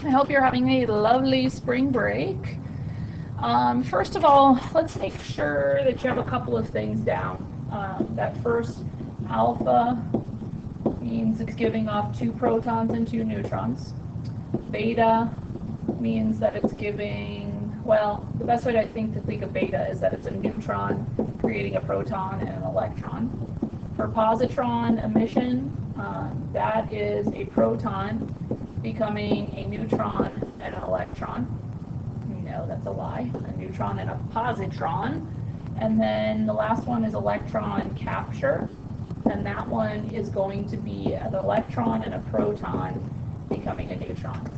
I hope you're having a lovely spring break. First of all, let's make sure that you have a couple of things down. That first, alpha means it's giving off 2 protons and 2 neutrons. Beta means that it's giving, well, the best way to think of beta is that it's a neutron creating a proton and an electron. For positron emission, that is a proton becoming a neutron and an electron. No, that's a lie. A neutron and a positron. And then the last one is electron capture, and that one is going to be an electron and a proton becoming a neutron.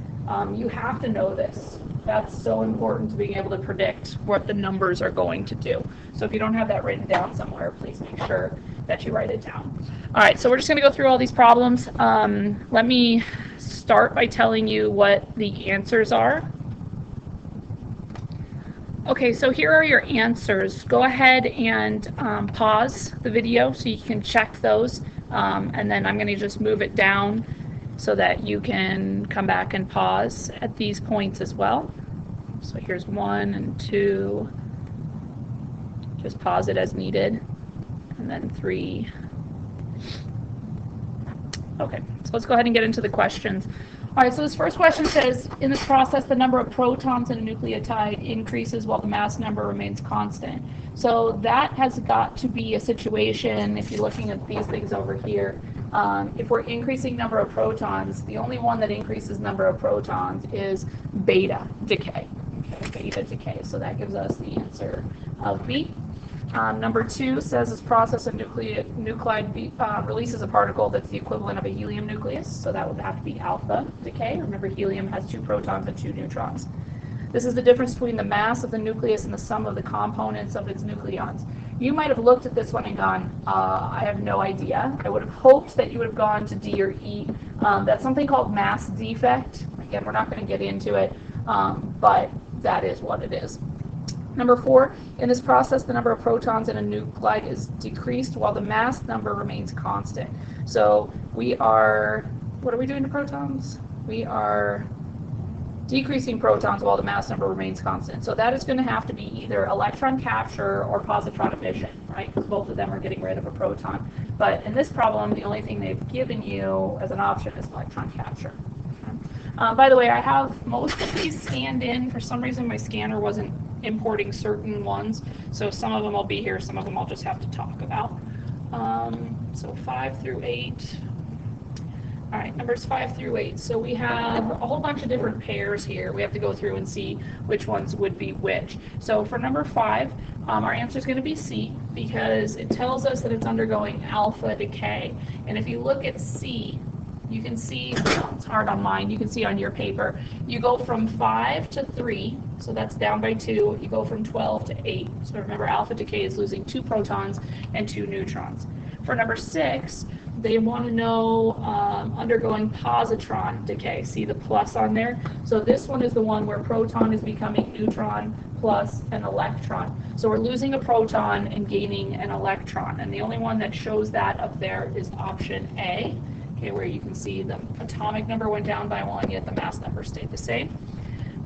You have to know this. That's so important to being able to predict what the numbers are going to do. So if you don't have that written down somewhere, please make sure that you write it down. All right, so we're just going to go through all these problems. Let me start by telling you what the answers are. Okay, so here are your answers. Go ahead and pause the video so you can check those, and then I'm going to just move it down so that you can come back and pause at these points as well. So here's 1 and 2. Just pause it as needed, and then 3. Okay, so let's go ahead and get into the questions. All right, so this first question says, in this process, the number of protons in a nucleotide increases while the mass number remains constant. So that has got to be a situation, if you're looking at these things over here, if we're increasing number of protons, the only one that increases number of protons is beta decay. Okay, beta decay, so that gives us the answer of B. Number 2 says this process of nuclide releases a particle that's the equivalent of a helium nucleus, so that would have to be alpha decay. Remember, helium has 2 protons and 2 neutrons. This is the difference between the mass of the nucleus and the sum of the components of its nucleons. You might have looked at this one and gone, I have no idea. I would have hoped that you would have gone to D or E. That's something called mass defect. Again, we're not going to get into it, but that is what it is. Number 4, in this process, the number of protons in a nuclide is decreased while the mass number remains constant. So we are, what are we doing to protons? We are decreasing protons while the mass number remains constant. So that is going to have to be either electron capture or positron emission, right? Because both of them are getting rid of a proton. But in this problem, the only thing they've given you as an option is electron capture. By the way, I have most of these scanned in. For some reason, my scanner wasn't importing certain ones, so some of them will be here, some of them I'll just have to talk about. So 5 through 8. All right, numbers 5 through 8. So we have a whole bunch of different pairs here. We have to go through and see which ones would be which. So for number 5, our answer is going to be C, because it tells us that it's undergoing alpha decay. And if you look at C, you can see, it's hard on mine, you can see on your paper, you go from 5 to 3, so that's down by 2, you go from 12 to 8. So remember, alpha decay is losing 2 protons and 2 neutrons. For number 6, they want to know undergoing positron decay. See the plus on there? So this one is the one where proton is becoming neutron plus an electron. So we're losing a proton and gaining an electron. And the only one that shows that up there is option A. Okay, where you can see the atomic number went down by 1, yet the mass number stayed the same.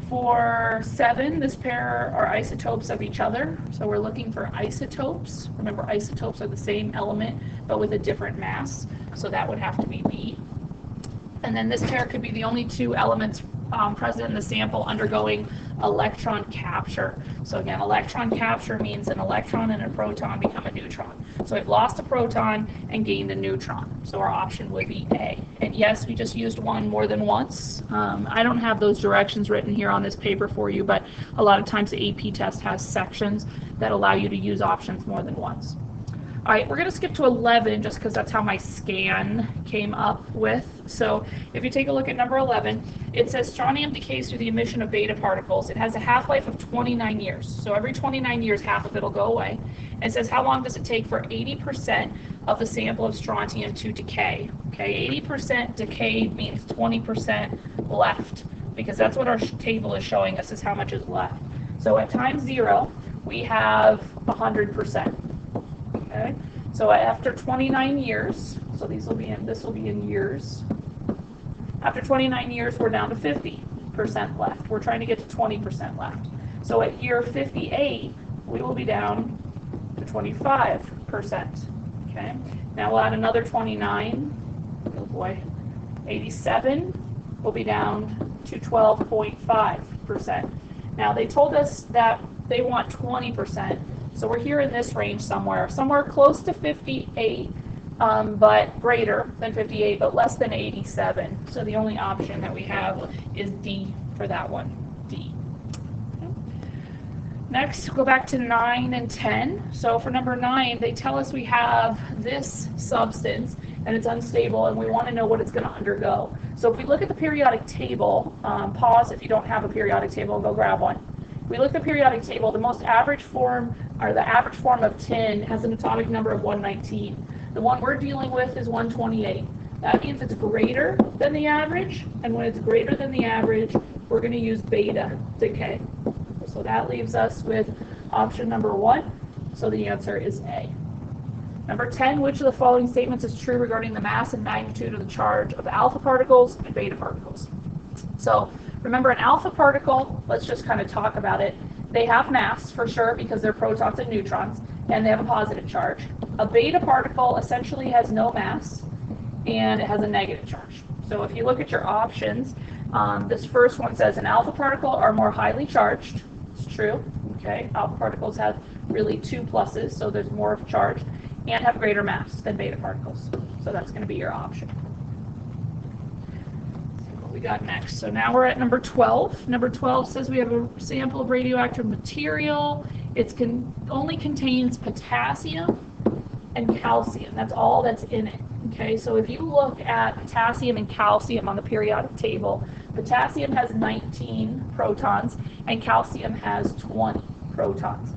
For 7, this pair are isotopes of each other. So we're looking for isotopes. Remember, isotopes are the same element, but with a different mass. So that would have to be B. And then this pair could be the only 2 elements present in the sample undergoing electron capture. So again, electron capture means an electron and a proton become a neutron. So I've lost a proton and gained a neutron. So our option would be A. And yes, we just used one more than once. I don't have those directions written here on this paper for you, but a lot of times the AP test has sections that allow you to use options more than once. All right, we're going to skip to 11 just because that's how my scan came up with. So if you take a look at number 11, it says strontium decays through the emission of beta particles. It has a half-life of 29 years. So every 29 years, half of it will go away. And it says how long does it take for 80% of the sample of strontium to decay? Okay, 80% decayed means 20% left, because that's what our table is showing us, is how much is left. So at time 0, we have 100%. Okay, so after 29 years, so this will be in years. After 29 years, we're down to 50%. 20% left. We're trying to get to 20% left. So at year 58, we will be down to 25%. Okay. Now we'll add another 29. Oh boy. 87 will be down to 12.5%. Now they told us that they want 20%. So we're here in this range somewhere close to 58, but greater than 58, but less than 87. So the only option that we have is D for that one, D. Okay. Next, go back to 9 and 10. So for number 9, they tell us we have this substance and it's unstable and we want to know what it's going to undergo. So if we look at the periodic table, pause if you don't have a periodic table, go grab one. We look at the periodic table, the most average form, or the average form of tin has an atomic number of 119. The one we're dealing with is 128. That means it's greater than the average, and when it's greater than the average, we're going to use beta decay. So that leaves us with option number 1, so the answer is A. Number 10, which of the following statements is true regarding the mass and magnitude of the charge of alpha particles and beta particles? So remember, an alpha particle, let's just kind of talk about it. They have mass for sure because they're protons and neutrons, and they have a positive charge. A beta particle essentially has no mass, and it has a negative charge. So if you look at your options, this first one says an alpha particle are more highly charged. It's true. Okay, alpha particles have really 2 pluses, so there's more of charge, and have greater mass than beta particles. So that's going to be your option. We got next. So now we're at number 12. Number 12 says we have a sample of radioactive material. It only contains potassium and calcium. That's all that's in it. Okay, so if you look at potassium and calcium on the periodic table, potassium has 19 protons and calcium has 20 protons.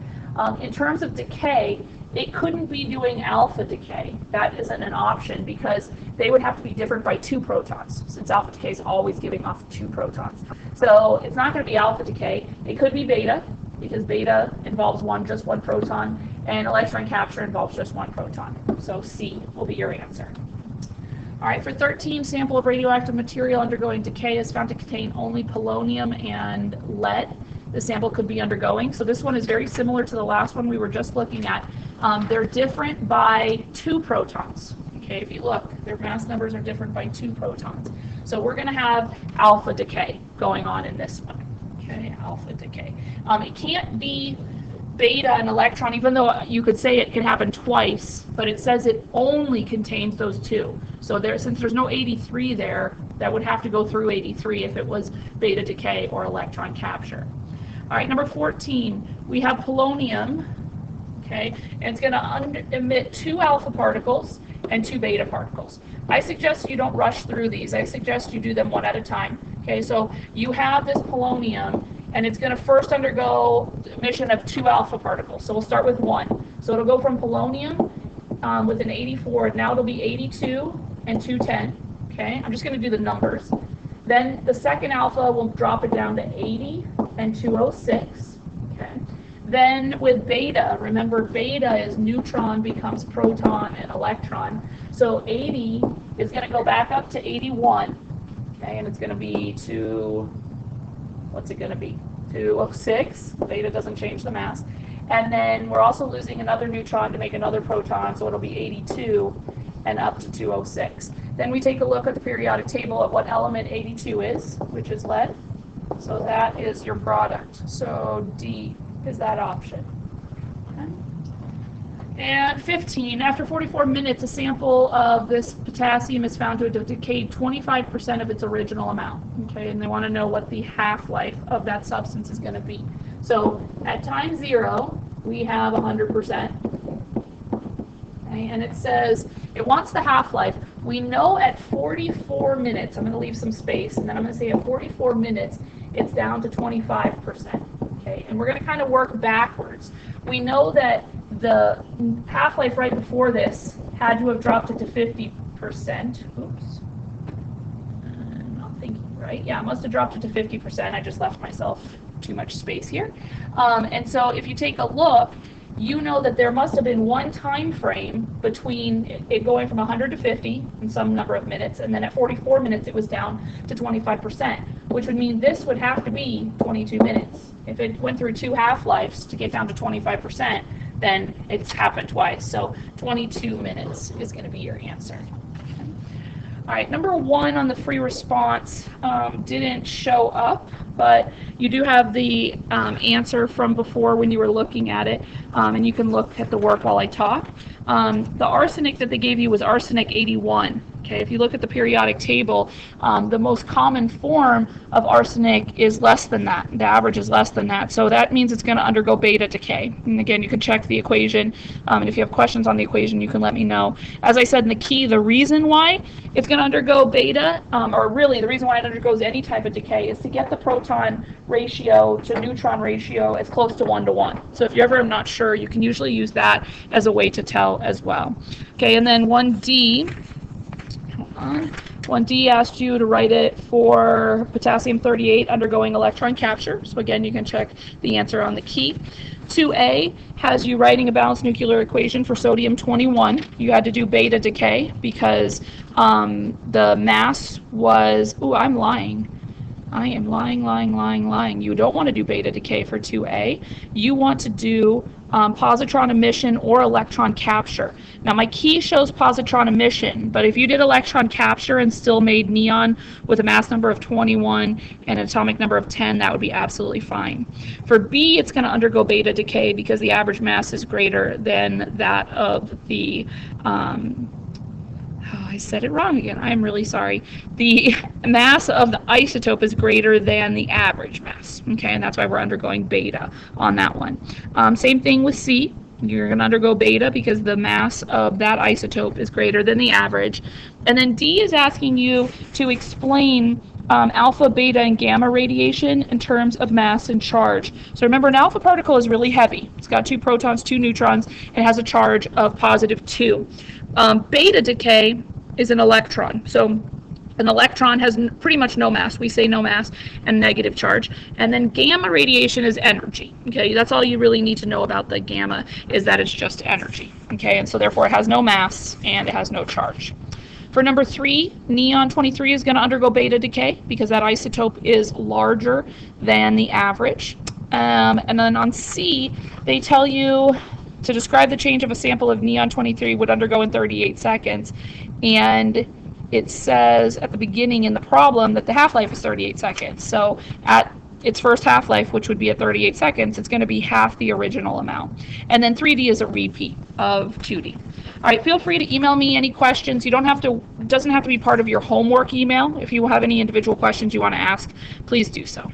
In terms of decay, it couldn't be doing alpha decay. That isn't an option because they would have to be different by 2 protons, since alpha decay is always giving off 2 protons. So it's not going to be alpha decay. It could be beta, because beta involves just one proton, and electron capture involves just 1 proton. So C will be your answer. All right, for 13, sample of radioactive material undergoing decay is found to contain only polonium and lead. The sample could be undergoing. So this one is very similar to the last one we were just looking at. They're different by 2 protons. Okay, if you look, their mass numbers are different by 2 protons. So we're going to have alpha decay going on in this one. Okay, alpha decay. It can't be beta and electron, even though you could say it can happen twice, but it says it only contains those 2. So since there's no 83 there, that would have to go through 83 if it was beta decay or electron capture. All right, number 14, we have polonium, okay, and it's going to emit 2 alpha particles and 2 beta particles. I suggest you don't rush through these. I suggest you do them one at a time. Okay, so you have this polonium, and it's going to first undergo emission of 2 alpha particles. So we'll start with 1. So it'll go from polonium with an 84, now it'll be 82 and 210. Okay, I'm just going to do the numbers. Then the second alpha will drop it down to 80 and 206. Okay. Then with beta, remember beta is neutron becomes proton and electron. So 80 is going to go back up to 81. Okay, and it's going to be what's it going to be? 206. Beta doesn't change the mass. And then we're also losing another neutron to make another proton, so it'll be 82 and up to 206. Then we take a look at the periodic table at what element 82 is, which is lead. So that is your product. So D is that option. Okay. And 15, after 44 minutes, a sample of this potassium is found to have decayed 25% of its original amount. Okay, and they want to know what the half-life of that substance is going to be. So at time 0, we have 100%. Okay, and it says it wants the half-life. We know at 44 minutes, I'm going to leave some space, and then I'm going to say at 44 minutes, it's down to 25%. Okay, and we're going to kind of work backwards. We know that the half-life right before this had to have dropped it to 50%. Oops. I'm not thinking right. Yeah, I must have dropped it to 50%. I just left myself too much space here. And so if you take a look, you know that there must have been one time frame between it going from 100 to 50 in some number of minutes, and then at 44 minutes it was down to 25%. which would mean this would have to be 22 minutes. If it went through 2 half-lives to get down to 25%, then it's happened twice. So 22 minutes is going to be your answer. All right, number 1 on the free response didn't show up, but you do have the answer from before when you were looking at it, and you can look at the work while I talk. The arsenic that they gave you was arsenic 81. Okay, if you look at the periodic table, the most common form of arsenic is less than that. The average is less than that. So that means it's going to undergo beta decay. And again, you can check the equation. And if you have questions on the equation, you can let me know. As I said in the key, the reason why it's going to undergo beta, or really the reason why it undergoes any type of decay, is to get the proton ratio to neutron ratio as close to 1 to 1. So if you're ever not sure, you can usually use that as a way to tell as well. Okay, and then 1D. 1D asked you to write it for potassium 38 undergoing electron capture. So again, you can check the answer on the key. 2A has you writing a balanced nuclear equation for sodium 21. You had to do beta decay because the mass was, I'm lying. I am lying. You don't want to do beta decay for 2A. You want to do positron emission or electron capture. Now my key shows positron emission, but if you did electron capture and still made neon with a mass number of 21 and an atomic number of 10, that would be absolutely fine. For B, it's going to undergo beta decay because the average mass is greater than that of the I said it wrong again. I'm really sorry. The mass of the isotope is greater than the average mass. Okay, and that's why we're undergoing beta on that one. Same thing with C. You're going to undergo beta because the mass of that isotope is greater than the average. And then D is asking you to explain alpha, beta, and gamma radiation in terms of mass and charge. So remember, an alpha particle is really heavy. It's got 2 protons, 2 neutrons, and has a charge of +2. Beta decay is an electron. So an electron has pretty much no mass. We say no mass and negative charge. And then gamma radiation is energy. Okay, that's all you really need to know about the gamma, is that it's just energy. Okay, and so therefore it has no mass and it has no charge. For number 3, neon 23 is going to undergo beta decay because that isotope is larger than the average. And then on C, they tell you to describe the change of a sample of neon 23 would undergo in 38 seconds. And it says at the beginning in the problem that the half-life is 38 seconds. So at its first half-life, which would be at 38 seconds, it's going to be half the original amount. And then 3D is a repeat of 2D. All right, feel free to email me any questions. You don't have to, it doesn't have to be part of your homework email. If you have any individual questions you want to ask, please do so.